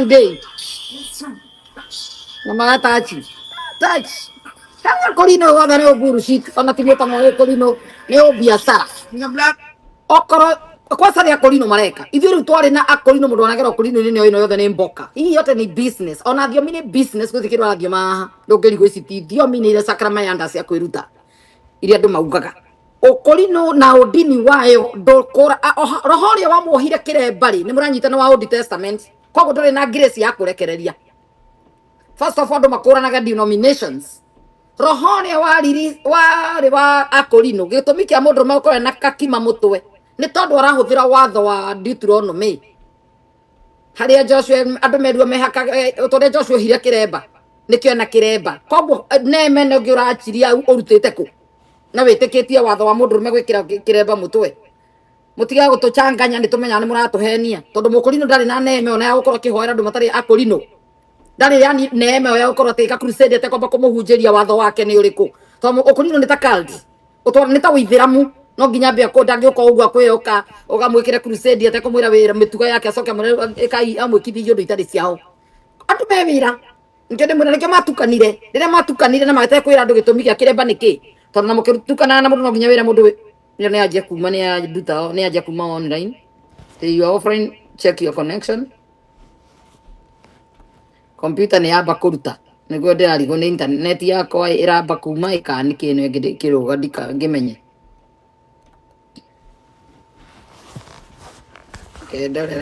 Day. Mga tachi. Tachi. Kaya kolino wala na bullshit. Ona timota mo kolino leo biashara. Nga black. Okoro kwa sari ya kolino mareka. Ivyo twale na akolino mundu anagera kolino nini ino yothe ni mboka. Hii yote ni business. Ona thio mini business kuthikirwa thio ma ndongeri gwiciti thio mini ile sakrama yanda cia kwiruta. Iria andu maugaga. Okolino na odini wayo ndokora rohori wa muhire kirembari ni muranyitana wa Old Testament. Koguo nduri na grace ya kurekereria. First of all, makuranaga denominations. Rohoni wa akolino gitumi kia mundu makora na kakima mutwe ni tondu arahuthira watho wa Deuteronomy haria Joshua andu merua mehaka tondu Joshua hire kiremba nikio na kiremba koguo neme no ngirachiria urutite ku na witikitie watho wa mundu megwikira kiremba mutwe mutiga gutuchanganya ni tumenya ni muratuhenia tondu mukolino ndari na neme ona ya gukora kihoera andu matari akolino ndari yani neema ya gukora tika crusade ate kwamba kumuhunjiria watho wake ni uriku tondu ukolino ni ta cult utwara ni ta withiramu no nginya mbia ko ndangi uko ugwa kwiyoka ugamwikire crusade ate kumwira wira mituga yake acoke kai amwikithio ndu itari ciao andu me wira ngende mwira nikio matukanire rire matukanire na magate kwira andu gitumi gia kiremba niki tondu na mukitukana na mundu no nginya wira mundu ni aje kuma ni aduta ni aje kuma online you are offering check your connection. Computer ni aba kuruta niguo ndirarigo ni internet yakwa iramba kuma ikani kino kiruga ndika ngimenye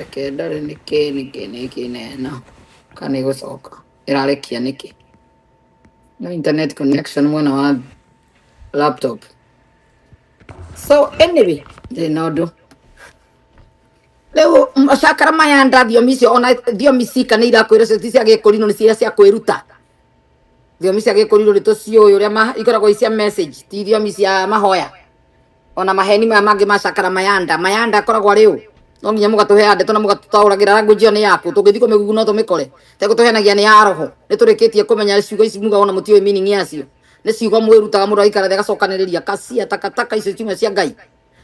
kedare niki neno kani gucoka irarekia niki no internet connection mwana wa laptop. So anyway they know do leo masakara mayanda thiomisio ona thiomisika ni irakwira cia gikolino ni cia kwiruta thiomisio gikolino ni tocio uria ikoragwo cia message ti thiomisia mahoya ona maheni mangi masakara mayanda koragwo riu no nginya mugatuhe ande tona mugatutauragira language ni yaku tungithi kumigugu no tumikore te gutuhenagia ni ya roho ni turikitie kumenya ciugo ici muga ona mutiwe meaning yacio ni ciugo mwirutaga mundu aikara thega cokaniriria kacia takataka icio ciume cia ngai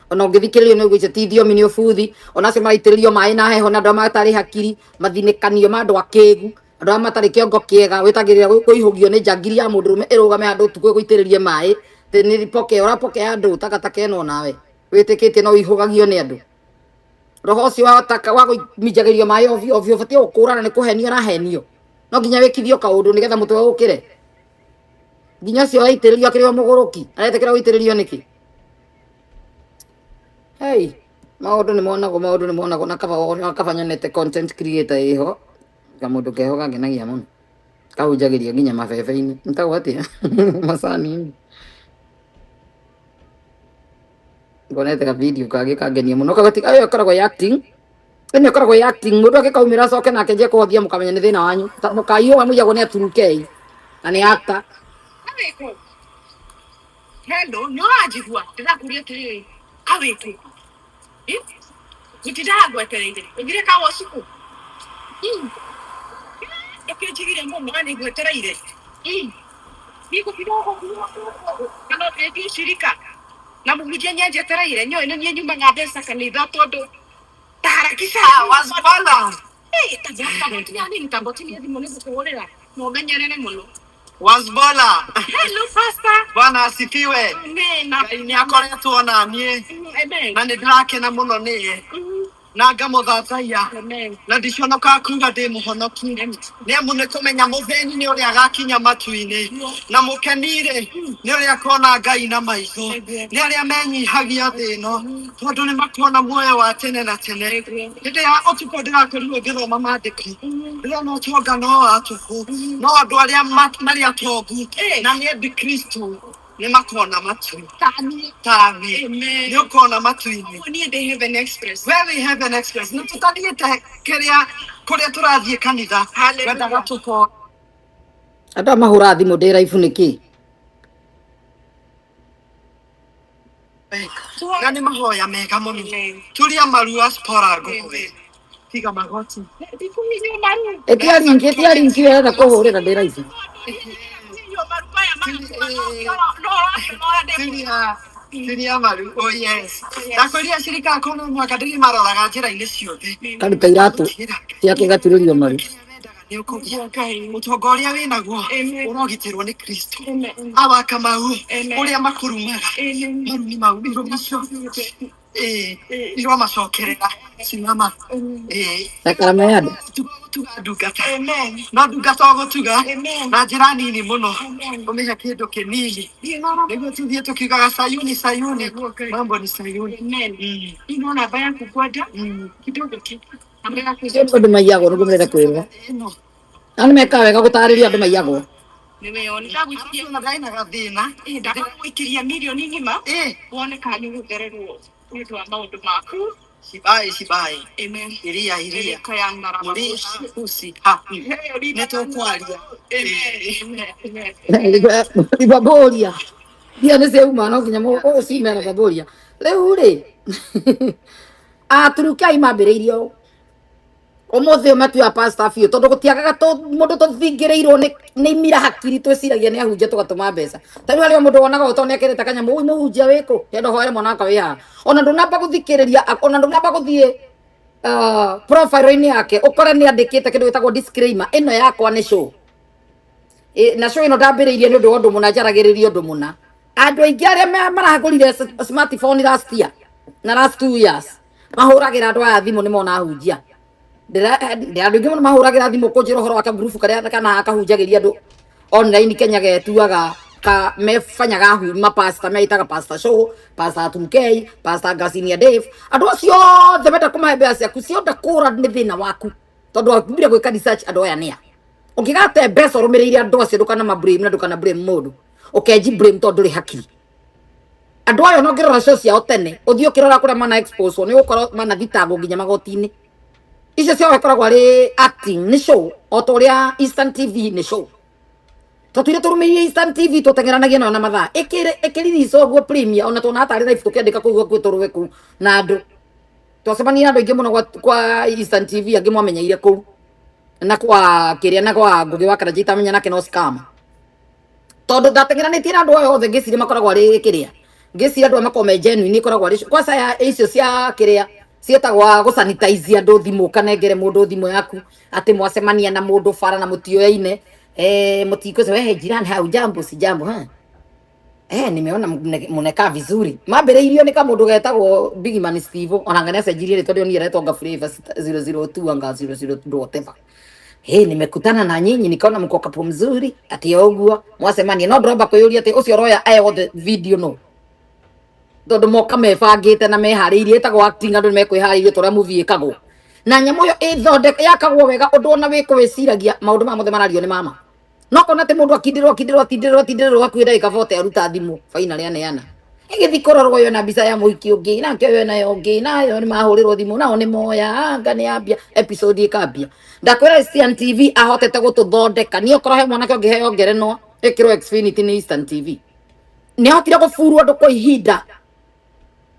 ona ungithikiririo ni gwice ti thiomi ni ubuthi ona cio maraitiririo mai na heho na andu matari hakiri mathinikanio ma andu akigu andu matari kiongo kiega witagirira kuihugio ni njangiri ya mundu rume irugame andu tukwe guitiririe mai te ni ripoke orapoke andu takataka eno nawe witikitie no ihugagio ni andu roho cio wataka wa guminjagirio mai ovyo bati ukurana ni kuhenio na henio no nginya wikithio kaundu nigetha mutwe ukire nginya cio aitiririo akirio muguruki aretekera guitiririo niki. Hey, maundu ni monago na kabanya nete content creator iho kamundu keho kangenagia muno kahunjagiria nginya mabebe-ini ntagwo atia macani ngonete ka video kage kangenia muno kagati ayo koragwo acting ene koragwo acting mundu agikaumira coke nake je kuhothia mukamenya ni thina wanyu mukaiyo amuyago ni aturukei na ni actor. Hello, no ajigwa ndirakuria tiri kawitu gutidagwa terinde ngire ka wasiku ekejigire mo mwana gwetereire niko kidogo kana eti shirika na muguje nyaje tereire nyo ino nyumba ngabesa kanitha todo taharakisha wazbala tabaka nini tambotini hadi monizo kuolera no menyerere muno Wazbola. Hello pastor. Bwana asifiwe. Amen. Ni akoretwo na nie. Amen. Na ndakena muno nie. Na ngamuthathaiya na ndiconoka kuga ndi muhonoki ni amu ni kumenya mutheni ni uria agakinya matu-ini na mukenire ni uria akona ngai na maitho ni aria menyihagia thi ino tondu ni makona muoyo wa tene na tene hindi ya utuko ndirakorirwo ngithoma mandiko ndirona utongano wa atuku no andu aria mari atongu na ni endi Kristo ni makona matu tani ni ukona matu-ini Ni the Heaven Express. Very Heaven Express. No tutaliete keria kuria turathie kanitha. Wenda gatuko. Anda mahura thimu ndira ifuniki. Na ni mahoya mega muno. Turia marua spora gowe. Tiga magoti. Etiaringi wera kuhurira ndira ici. Tiria maru. Oh yes. Ndakwĩria shirika kono mwaka ndĩrĩ maroraga njĩra-inĩ ciothe. Karuta iratu cia kĩgatĩrĩrio maru. nä å kå gä må tonga å rä a wä naguo å rogitä rwo nä Kristo awaka mau å rä a makå rumaga maruni mau irå macio irå macokerera cinama Sacramento. tuga ndungata no ndungata å gå tuga na njä ra nini må no å mä he kä ndå kä nini nä guo tå thiä tå kiugaga Sayuni Sayuni mambo ni Sayuni ino namba yaku kwenda kidogo tu namba yaku Sio andå maiagwo nä guo mä renda kwä rwo na nä meka wega gå tarä ria andå maiagwo nimeona ndagwikiria na ndaina gathä na ndagwikiria milioni ngima wone kana nä gå thererwo nä ũndũ wa maũndũ maku Sibai, sibai. amen Iria, iria. kaya ngara Muri, usi, ha. Neto kwaria. ibabåria ndia nä ciauma no nginya å cimera babåria rä u rä aturukai mambä rä irie å må thä å matua pasta biå tondå gå tiagaga må ndå tå thingä rä irwo nä imira hakiri twä ciragia nä ahunjia tå gatå ma mbeca tarä harä må ndå wonaga å to nä akä rä te kanyamå å må hunjia wä kå enda hoe mwanaka wä haha ona ndå namba gå thikä rä ria ona ndå namba gå thiä profile-inä yake å kore nä andä kä te kä ndå gä tagwo disclaimer ä no yakwa nä show na show ä no ndambä rä irie nä å ndå wa å ndå må na njaragä rä ria å ndå må na andå aingä arä a marahagå rire smartphone last year na last 2 years mahå ragä ra andå aya thimå nä mona hunjia andå aingä må no mahå ragä ra thimå kå njä ra å horo wa kagurubu karä a kana akahunjagä ria andå online Kenya getuaga ka mefanyaga huma pasta meitaga pasta show pasta Tunkei pasta Gasinia Dave andå acio othe menda kå mahe mbeca ciaku ciothe kå ra nä thä na waku tondå wambire gwä ka research andå aya nä a å ngä gate mbeca å rå mä rä ire andå acio ndå kana mablame na ndå kana blame må ndå å kenji blame tondå ndå rä hakiri andå aya no ngä rora show ciao tene å thiä å kä rora kå rä a mana expose nä gå korwo mana thitangwo nginya magoti-inä icio ciao ikoragwo arä acting nä show o ta å rä a Eastern TV nä show twatwire tå rå mä ire Eastern TV tå tengeranagia nayo na mathaa ä kä ririca å guo premier ona tona atarä live tå kä andä ka kå u gwä tå rå we kå na andå twacemania andå aingä må no kwa Eastern TV angä mwamenyeire kå u na kwa kä rä a na kwa ngå gä wa karanjä itamenya nake no scam tondå ndatengeranä tie na andå aya othe ngä ciria makoragwo arä kä rä a ngä ciria andå aya makorwo me genuine ikoragwo arä kwaca ya icio cia kä rä a cietagwa gå sanitize andå thimå kanengere må ndå thimå yaku atä mwacemania na må ndå bara na må tioyaine mtiko wewe jirani hau jambo si jambo ha nimeona mnekaa vizuri mambĩrĩirio nĩ kamũndũ getagwo Big Man Steve ona ngane acenjirie rĩtwa rĩo nĩaretwo anga Flavor 002 anga 002 whatever nimekutana na nyinyi nikaona mko kapo mzuri ati oguo mwasemania no ndĩramba kwĩyũria ati ũcio roya aya othe video no tondũ moka mebangĩte na meharĩirie etagwo acting andũ nĩmekwĩharĩirie tũrĩa movie ĩkagwo na nyamũ ĩyo ĩthondeka yakagwo wega ũndũ ona wĩkũ wĩciragia maũndũ ma mothe marario nĩ mama no kona te mundu akindirwo akuä ndagä ka bote aruta thimå fainarä aneana ä gä thi kå rorwo yo na mbica ya må iki å ngä nake yo nayo å ngä nayo nä mahå rä rwo thimå nao nä moya anga nä ambia episode ä kambia ndakwä ra Eastern TV ahotete gå tå thondeka nä okorwo he mwanake å ngä heo ngerenwa ä kä rwo Xfinity nä Eastern TV nä ahotire gå burwo andå kwa ihinda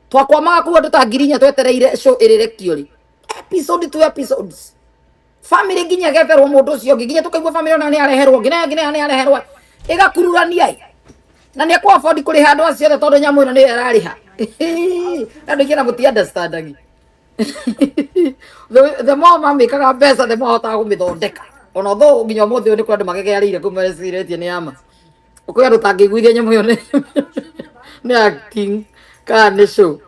twakwamaga kuu andå ta ngiri inya twetereire show ä rä rekio rä episode 2 episodes family nginya getherwo mundu ucio nginya tukaigua family ona ni areherwo nginya ni areherwo igakururania na ni kwa afford kuri handu acio the tondu nyamu ino ni arariha andu ngira muti understanding the more mamikaga mbeca the more hotaga gumithondeka ona tho nginya muthi ni kwa andu magegearire kumereciretie ni ama ukwe andu tangiguithia nyamu ino ni acting kana ni show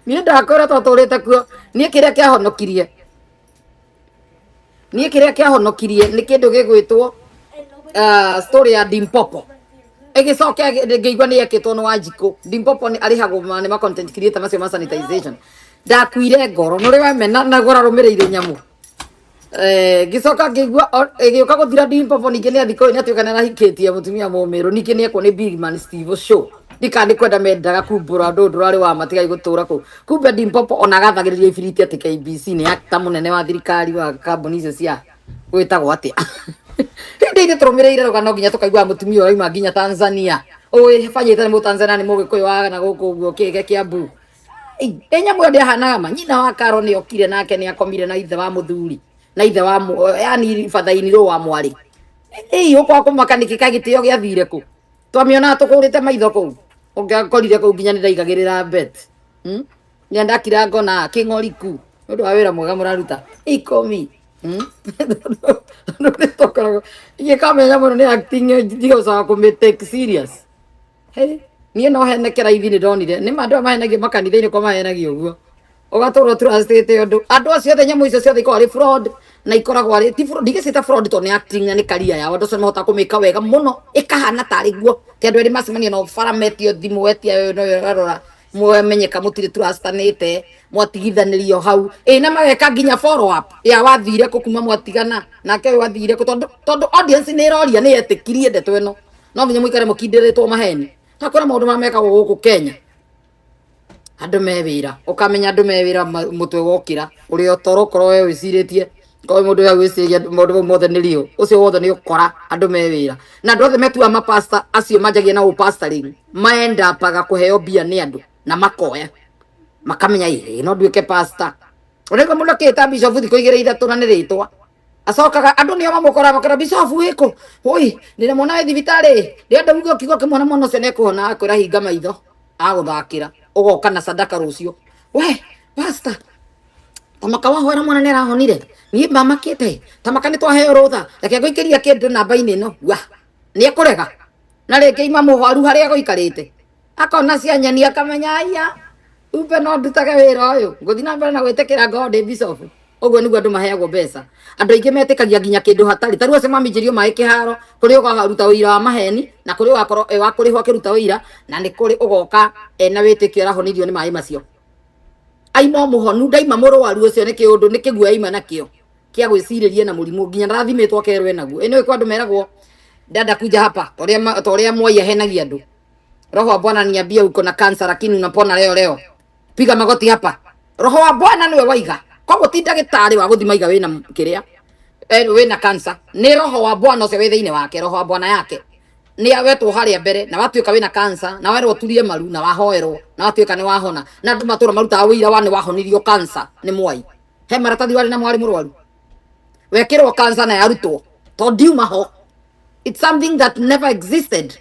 ni ndakwira twaturite kuo ni kiria kiahonokirie niä kä rä a kä ahonokirie nä kä ndå gä gwä two story ya Dimpopo ä gä coke ngä igua nä ekä two nä Wanjikå Dimpopo arä hagwo nä ma content creator macio ma sanitization ndakuire ngoro nä rä wamena na gå rarå mä rä ire nyamå ngä coka ngä igua gä å ka gå thira Dimpopo ningä nä athikå nä atuä ka nä arahikä tie må tumia må mä rå ningä nä ekwo nä Big Man Steve show ndikandä kwenda mendaga kumbå ra ndå ndå rarä wa matigai gå tå ra kå kumbe Dimpopo ona gathagä rä ria ibiriti atä KBC nä akta må nene wa thirikari wa kambuni icio cia gwä tagwo atä hä ndä inä tå rå mä rä ire rå nginya tå kaigua må tumia å raima nginya Tanzania banyä te nä må Tanzania nä må gä kå yå wagana gå kå guo kä ge kä ambu ä nyamå ä yo ndä ahanaga ma nyina wa Karo nä okire nake nä akomire na ithe wa må thuri na ithe wa yani bathaini rå wa mwarä å kwa kå maka nä kä ka gä tä o gä athire kå twamionaga tå kå rä te maitho kå u å ngä akorire kå u nginya nä ndaigagä rä ra bet nä andakira ngona kä ng'oriku nä å ndå wa wä ra mwega må raruta ikomi No nĩ tũkoragwo ingĩkamenya mũno nĩ acting ndigocaga kũmĩ-take serious. Niĩ no hene kĩraithi nĩ ndonire nĩ andũ mahenagio makanitha-inĩ kwa mahenagio ũguo ũgatũrwo trustĩte ũndũ andũ acio othe nyamũ icio ciothe ikoragwo arĩ fraud na ikoragwo arĩ ti fraud ndigĩcĩta fraud tondũ nĩ acting na nĩ career yao andũ acio nĩmahota kũmĩka wega mũno ĩkahana tarĩ guo ti andũ erĩ macemania na bara metio thimũ wetia rora mwemenyeka mũtirĩ trustanĩte mwatigithanĩrio hau na mageka nginya follow up ya wathire kũ kuma mwatigana nake wathire kũ tondũ audience nĩ ĩroria nĩ yetĩkirie ndeto ĩno no nginya mũikare mũkindĩrĩtwo maheni ta kwĩna maũndũ mamekagwo gũkũ Kenya andũ me wĩra ũkamenya andũ me wĩra mũtwe wokĩra ũrĩa toro korwo we wĩcirĩtie korwo mũndũ ya gwĩciria maũndũ mau mothe nĩ rio ũcio wothe nĩ ũkora andũ me wĩra na andũ othe metua mapasta acio manjagia na ũpastoring maendapaga kũheo mbia nĩ andũ na makoya makamenya no nduĩke pastor ũrĩko mũndũ akĩĩta bishop thikũ igĩrĩ ithatũ na nĩ rĩtwa acokaga andũ nĩo mamũkora makora bishop wĩkũ oi ndĩramwona wĩ thibitarĩ ndĩrenda uge kiugo kĩmwe mwana ũcio nĩekũhona akwĩra hinga maitho agũthakĩra ũgoka na sadaka rũciũ we pastor tamaka wahwera mwana nĩarahonire niĩ mamakĩte tamaka nĩtwaheo rũtha reke ngũikĩria kĩndũ namba-inĩ ĩno wa nĩekũrega na rĩngĩ ima mũhwaru harĩa gũikarĩte akona cia nyeni akamenya aya umbe no ndutage wĩra ũyũ ngũthiĩ na mbere na gwĩtĩkĩra God bishop ũguo nĩguo andũ maheagwo mbeca andũ aingĩ metĩkagia nginya kĩndũ hatarĩ tarĩu acio maminjĩrio maĩ kĩharo kũrĩ ũkaruta ũira wa maheni na kũrĩ ũgakorwo wa kũrĩhwo akĩruta ũira na nĩ kũrĩ ũgoka na wĩtĩkio arahonirio nĩ maĩ macio aima mũhonu ndaima mũrwaru ũcio nĩ kĩũndũ nĩ kĩguo aima nakĩo kĩa gwĩcirĩria na mũrimũ nginya rathimĩtwo akerwo enaguo ĩno ĩkwa andũ meragwo dada kuja hapa torĩa Mwai ahenagia andũ roho wa Bwana niambia uko na kansa lakini unapona leo piga magoti hapa roho wa Bwana niwe waiga koguo ti ndagĩtarĩ wa gũthima iga wĩna kĩrĩa wĩna kansa nĩ roho wa Bwana ũcio wĩ thĩinĩ wake roho wa Bwana yake nĩ wetwo harĩa mbere na watuĩka wĩna kansa na werwo turie maru na wahoerwo na watuĩka nĩ wahona na andũ matũra marutaga wĩira wa nĩ wahonirio kansa nĩ Mwai he maratathi warĩ na mwarĩ mũrwaru wekĩrwo kansa na yarutwo to ndiuma ho it's something that never existed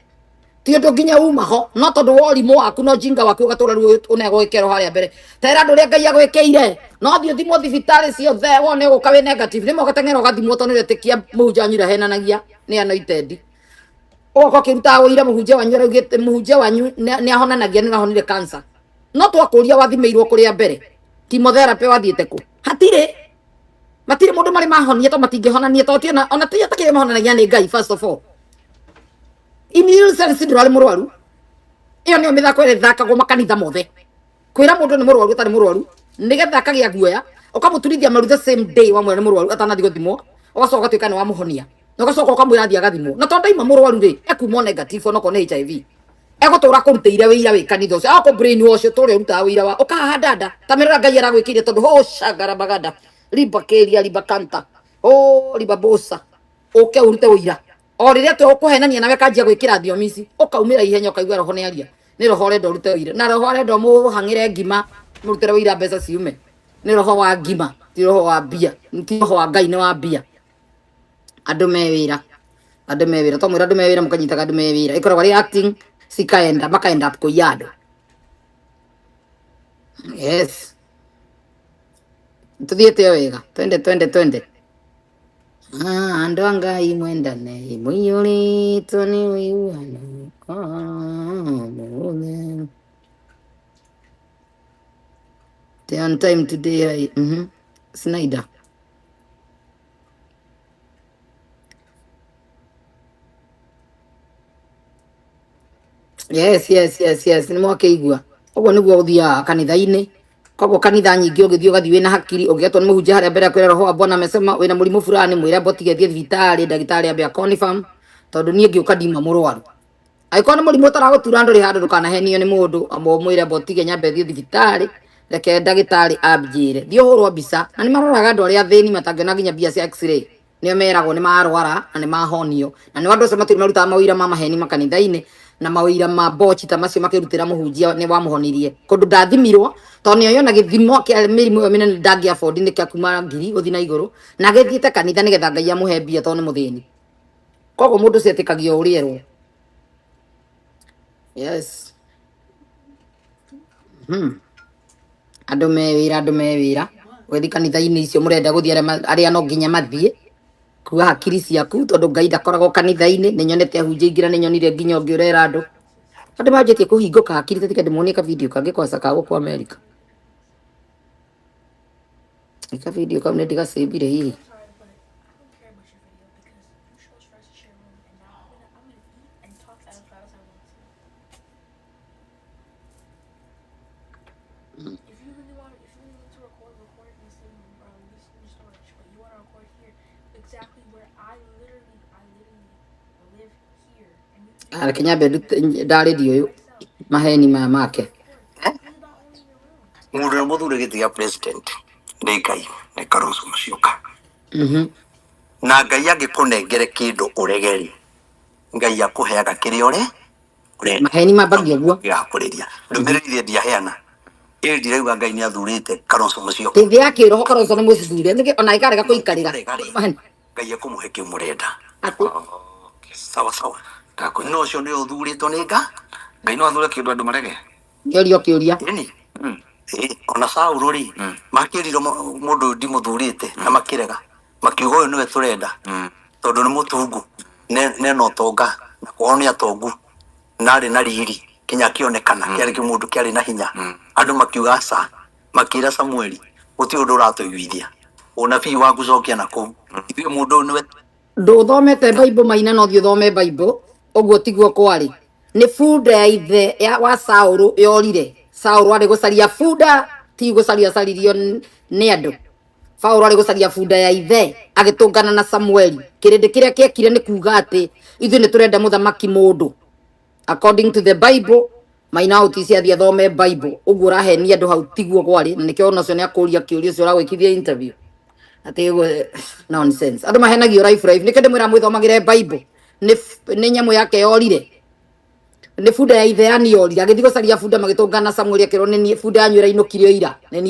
ti ũndũ nginya uma ho no tondũ worimũ waku no jinga waku ũgatũra rĩu ũnegwo gĩkero harĩa mbere tera andũ ũrĩa Ngai agwĩkĩire no thiĩ thimwo thibitarĩ ciothe wone ũgũka wĩ negative nĩmo ũgateng'era ũgathimwo tondũ nĩwetĩkia mũhunjia wanyu ndahenanagia nĩ anointed ũgoka ũkĩrutaga ũira mũhunjia wanyu araugĩte mũhunjia wanyu nĩ ahonanagia nĩ arahonire cancer no twakũria wathimĩirwo kũrĩa mbere chemotherapy wathiĩte kũ matirĩ mũndũ marĩ mahonia to matingĩhonania to tiona ona tiya takĩrĩ mahonanagia nĩ Ngai first of all immune cell syndrome mũrwaru iyo nĩyo mĩthako ĩrĩa ĩthakagwo makanitha mothe kwĩra mũndũ nĩ mũrwaru ũtarĩ mũrwaru nĩgetha akagĩa guoya ũkamũturithia maru the same day wamwĩra nĩ mũrwaru atanathiĩ gũthimwo ũgacoka ũgatuĩka nĩ wamũhonia na ũgacoka ũkamwĩra athiĩ agathimwo na to ndaima mũrwaru rĩ ekuma negative onokorwo nĩ HIV egũtũra kũrutĩire wĩira wĩ kanitha ũcio akũ brain wash ũtũre ũrutaga wĩira wa ũkahaha ndanda tamĩrĩra Ngai aragwĩkĩire tondũ ho shagara bagada riba kĩria riba kanta riba bosa ũke ũrute wĩira o rĩrĩa tũkũhenania nawe kanjia gwĩkĩra thiomici ũkaumĩra ihenya ũkaigua roho nĩ aria nĩ roho ũrenda ũrute wĩira na roho arenda mũhang'ĩre ngima mũrutĩre wĩira mbeca ciume nĩ roho wa ngima ti roho wa mbia ti roho wa Ngai nĩ wa mbia andũ me wĩra to mwĩra andũ me wĩra mũkanyitaga andũ me wĩra ĩkoragwo arĩ acting makaenda kũiya andũ yes tuthiĩte wega twende andũ a Ngai mwendane mũiyũrĩtwo nĩ ũiguano they on time today Snyder yes nĩ mwakĩigua ũguo nĩguo ũthiaga kanitha-inĩ koguo kanitha nyingĩ ũgĩthiĩ ũgathiĩ wĩna hakiri ũgĩetwo nĩ mũhunjia harĩa mbere akwĩra roho wa Bwana amesema wĩna mũrimũ fulani mwĩre botige thiĩ thibitarĩ ndagĩtarĩ ambe confirm tondũ niĩ ngĩũka ndima mũrwaru angĩkorwo nĩ mũrimũ ũtaragũtura ndũrĩ handũ ndũkanahenio nĩ mũndũ mwĩre botige nyambe thiĩ thibitarĩ reke ndagĩtarĩ ambĩre thiĩ ũhũrwo mbica na nĩ maroraga andũ arĩa athĩni matangĩona nginya mbia cia x-ray nĩo meragwo nĩ marwara na nĩ mahonio na nĩ andũ acio matirĩ marutaga mawĩra ma maheni makanitha-inĩ na mawĩra ma bochi ta macio makĩrutĩra mũhunjia nĩ wamũhonirie kũndũ ndathimirwo tondũ nĩo yona gĩthimo kĩa mĩrimũ ĩyo mĩnene ndangĩ afford nĩ kĩa kuma 1000 gũthiĩ na igũrũ na agĩthiĩte kanitha nĩgetha Ngai amũhe mbia tondũ nĩ mũthĩni koguo mũndũ ũcio etĩkagio ũrĩa erwo yes andũ me wĩra Wethi kanitha-inĩ icio mũrenda gũthiĩ arĩa no nginya mathiĩ kuga hakiri ciaku tondu Ngai ndakoragwo kanitha-inĩ nĩ nyonete ahunjia aingĩ na nĩ nyonire nginya ũngĩ ũrera andũ andũ manjĩtie kũhingũka hakiri tũtige ndĩmuonie ka video kangĩ kwaca ka gũkũ Amerika ka video kau nĩ ndĩgacĩbire hihi Kenyambe ndarĩrio ũyũ maheni maya make mundu ũrĩa mũthure gĩtĩ gĩa president nĩ Ngai nĩ Kalonzo Musyoka na Ngai angĩkũnengere kĩndũ ũregeri Ngai akũheaga kĩrĩa ũrenda maheni mambagio guo gakũrĩria ndũmĩrĩri ndiaheana ndirauga Ngai nĩ athurĩte Kalonzo Musyoka hĩndĩ ya kĩroho Kalonzo nĩ mũcithure ona ikarega kũikarĩra Ngai akũmũhe kĩu mũrenda sawa sawa no ũcio nĩ ũthurĩtwo nĩ Ngai no athure kĩndũ andũ marege kĩũria ona Saũlũ rĩ makĩrirwo mũndũ ndimũthurĩte na makĩrega makiuga ũyũ nĩwe tũrenda tondũ nĩ mũtungu nena ũtonga na kwao nĩ atongu na arĩ na riri kinya kĩonekana kĩarĩ kĩmũndũ kĩarĩ na hinya andũ makiuga aca makĩra Samueli gũtirĩ ũndũ ũratũiguithia ũnabii wa gũcokia na kũu ithuĩ mũndũ ũyũ nĩwe ndũthomete Bible Maina no thiĩ ũthome Bible ũguo tiguo kwarĩ nĩ bunda ya ithe wa Saũlũ yorire Saũlũ arĩ gũcaria bunda ti gũcaria caririo nĩ andũ Saũlũ arĩ gũcaria bunda ya ithe agĩtũngana na Samueli kĩrĩndĩ kĩrĩa kĩekire nĩ kuga atĩ ithuĩ nĩ tũrenda mũthamaki mũndũ according to the Bible Maina Autici athiĩ athome Bible ũguo ũrahenia andũ hau tiguo kwarĩ na nĩkĩo ona ũcio nĩ akũria kĩũria ũcio ũragwĩkithia interview atĩ nonsense andũ mahenagio life nĩkĩo ndĩmwĩra mwĩthomagĩre Bible nĩ nyamũ yake yorire nĩ bunda ya ithe yani yorire agĩthiĩ gũcaria bunda magĩtũngana na Samueli akĩrwo nĩ bunda yanyu ĩrainũkirio ira nĩ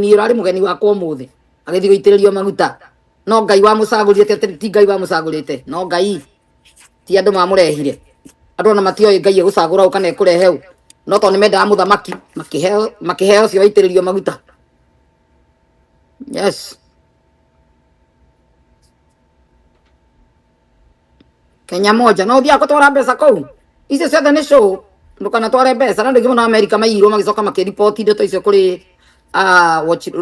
niĩ ũrarĩ mũgeni wakwa ũmũthĩ agĩthiĩ gũitĩrĩrio maguta no Ngai wamũcagũrĩte ti Ngai wamũcagũrĩte no Ngai ti andũ mamũrehire andũ ona matioĩ Ngai egũcagũra ũ kana ekũrehe ũ no tondũ nĩ mendaga mũthamaki makĩheo ũcio waitĩrĩrio maguta yes Kenya moja no thia gũtwara mbeca kũu icio ciothe nĩ show ndũkanatware mbeca na ndĩngĩ mũno Amerika maiyirwo magĩcoka makĩriboti ndeto icio kũrĩ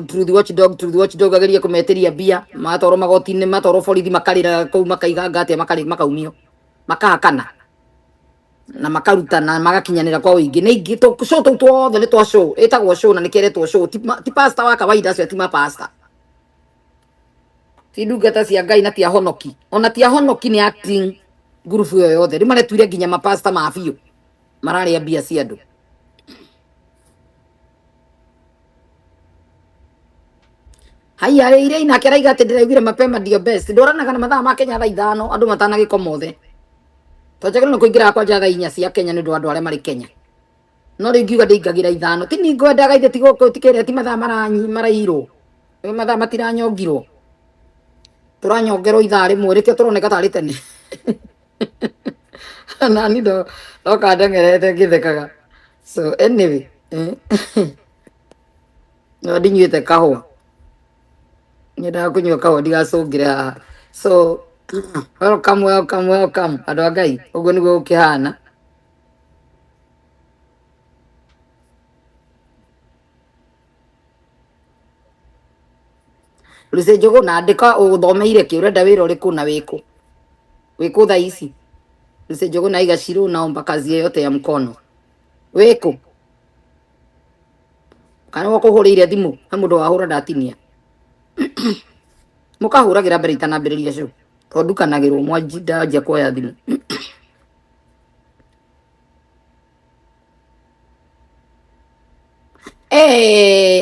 Truth Watchdog ageria kũmetĩria mbia matwarwo magoti-inĩ matwarwo borithi makarĩra kũu makaiga ngatĩa makaumio makahakana na makarutana magakinyanĩra kwa ũingĩ nĩ ingĩ show tũu tuothe nĩ twa show ĩtagwo show na nĩkĩretwo show ti pastor wa kawaida acio ti mapasta ti ndungata cia Ngai na ti ahonoki ona ti ahonoki nĩ acting ngurubu ĩyo yothe rĩu maretuire nginya mapasta ma biũ mararĩa mbia cia andũ haya rĩire inake araiga atĩ ndĩraugire mapema ndio best ndoranaga na mathaa ma Kenya thaa 5 andũ matanagĩkoma othe twajagĩrĩirwo nĩ kũingĩra kwanja thaa 4 cia Kenya nĩ ũndũ wa andũ arĩa marĩ Kenya no rĩu ngiuga ndĩingagĩra 5 ti nĩ ngwendaga ithe ti gũkũ tikĩrĩa ti mathaa marairwo mathaa matiranyongirwo turanyongerwo ithaa rĩmwe rĩkĩo tũroneka tarĩ tene nani ndo ndengerete ngĩthekaga so anyway no ndinyuĩte kahũa nyendaga kũnyua kahũa ndigacũngĩre haha so welcome andũ a Ngai ũguo nĩguo gũkĩhana Lucy Njogu na andĩka ũthomeire kĩ ũrenda wĩra ũrĩkũ na wĩkũ thaa ici Lucy Njogu na Igashiro naomba kazi yoyote ya mkono wĩkũ kana wakũhũrĩire thimũ he mũndũ wahũra ndatinia mũkahũragĩra mbere itanambĩrĩria show tondũ ndukanagĩrwo mwanjia kuoya thimũ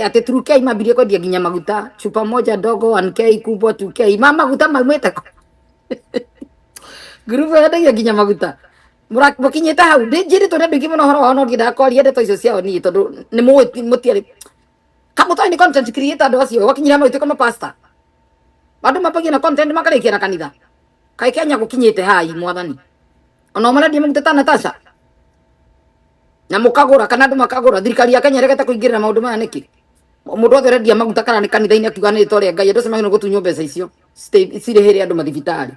ati 2K mambirie kwendia nginya maguta chupa moja ndogo 1K kubwa 2K maguta maumĩte ngurubu yendagia nginya maguta mũkinyĩte hau njĩrĩtwo nĩ andũ aingĩ mũno ũhoro wao no ndiendaga kwaria ndeto icio ciao niĩ tondũ nĩ mũtiarĩ kamũtoi nĩ content creator andũ acio wakinyira magĩtuĩka mapasta andũ mapagia na content makarĩkia na kanitha kaĩ Kenya gũkinyĩte hai mwathani ona marendia maguta ta Natasha na mũkagũra kana andũ makagũra thirikari ya Kenya regete kũingĩrĩra maũndũ maya nĩkĩ Mundu othe rendia maguta kana ni kanitha-ini akiuga ni rĩtwa rĩa Ngai, andũ acio magĩrĩirwo gũtunywo mbeca icio cirĩhĩre andũ mathibitarĩ.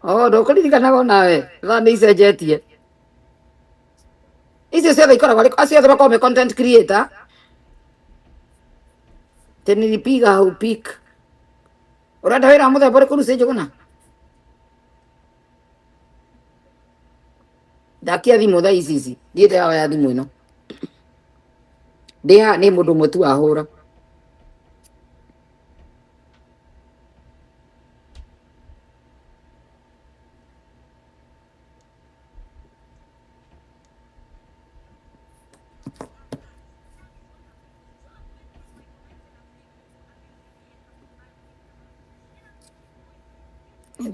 Ndũkũririkanaga onawe thaa nĩ icenjetie. Icio ciothe ikoragwo acio othe makoragwo me content creator. Nilipiga haupika. Urenda wĩra mũthemba ũrĩkũ rĩu Njũgũna? Ndakia thimũ thaa ici ndiĩte hawa ya thimũ ĩno. Ndĩ haha nĩ mũndũ ũmwe tu wahũra.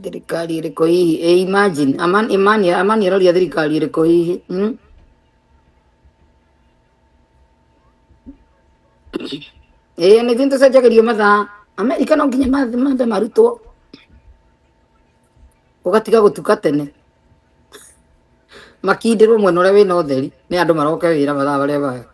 Thirikari ĩrĩkũ hihi? Imagine Amani aroria thirikari ĩrĩkũ hihi? Nĩ ithuĩ tũcenjagĩrio mathaa. Amerika no nginya mambe marutwo, ũgatiga gũtuka tene, makindĩrwo mwena ũrĩa wĩna ũtheri nĩ andũ maroke wĩra mathaa marĩa maya.